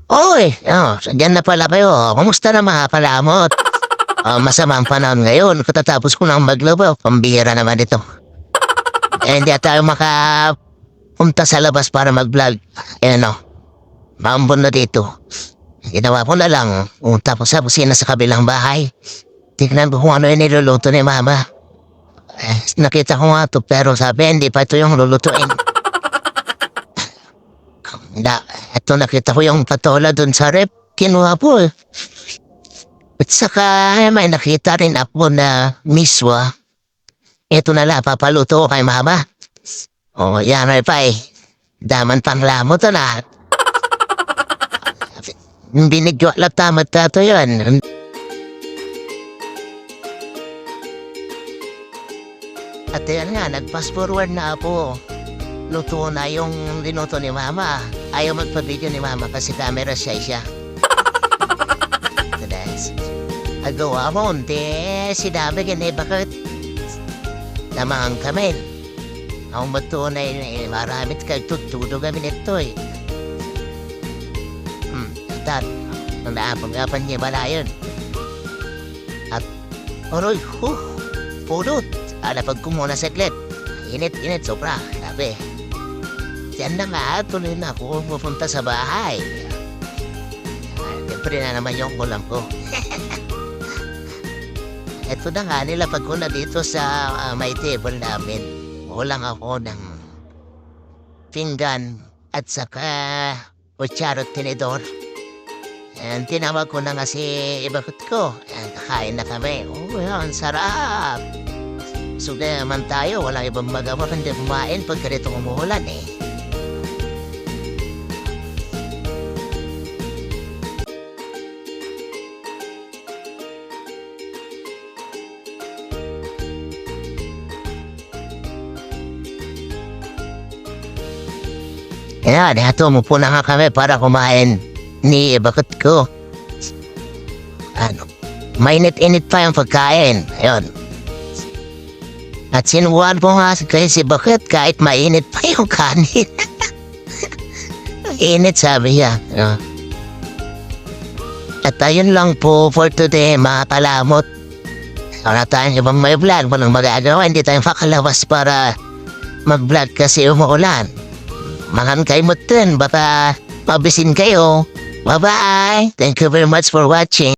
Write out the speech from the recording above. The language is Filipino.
Oy, diyan na pala kayo. Kumusta na mga kalamot? Masama ang panahon ngayon. Katatapos ko nang maglaba. Pambihira naman ito. Hindi tayo makapunta sa labas para mag-vlog. Maambon na dito. Ginawa ko na lang. Tapos sa kusina sa kabilang bahay. Tignan ko kung ano yung niluluto ni mama. Nakita ko nga ito pero sabi hindi pa ito yung lulutuin. Ito nakita ko yung patola dun sa rep. Kinuha po eh. At saka may nakita rin ako na miswa. Ito na lang, papaluto ko kay mama. Yan ay pa eh. Daman pang lamot na. Binigyo lang tamat tato yan. At yan nga, nag-fast forward na ako. Luto na yung linuto ni mama. Ayaw magpa-video ni mama kasi camera siya. Agawa mo, hindi. Sinabi ganyan, bakit? Namang kami. Ang matunay na maramit kay tutudo kami nito eh. Ang naapag-apan niya bala yun. At, oroy, pulot. Alapag ko muna saglit. Init, sobra. Sabi. Diyan na nga, tuloy na ako pupunta sa bahay. Siyempre na naman yung kulam ko. Ito na nga, nilapag ko na dito sa may table namin. Kulang ako ng pinggan at saka kutsara at tinidor. And tinawag ko na nga si ibakot ko. And kakain na kami. Ang sarap. Suga naman tayo, walang ibang magawa kundi kumain pag ganito umuulan eh. Yan, umupo na nga kami para kumain ni bakit ko. Mainit-init pa yung pagkain. Ayun. At sinuwan po nga kayo si bakit kahit mainit pa yung kanin. Init sabi niya. At ayun lang po for today mga kalamot. Wala tayong ibang may vlog. Walang magagawa. Hindi tayong makalawas para mag-vlog kasi umuulan. Mangan kayo mo din, baka mabisin kayo. Bye-bye! Thank you very much for watching.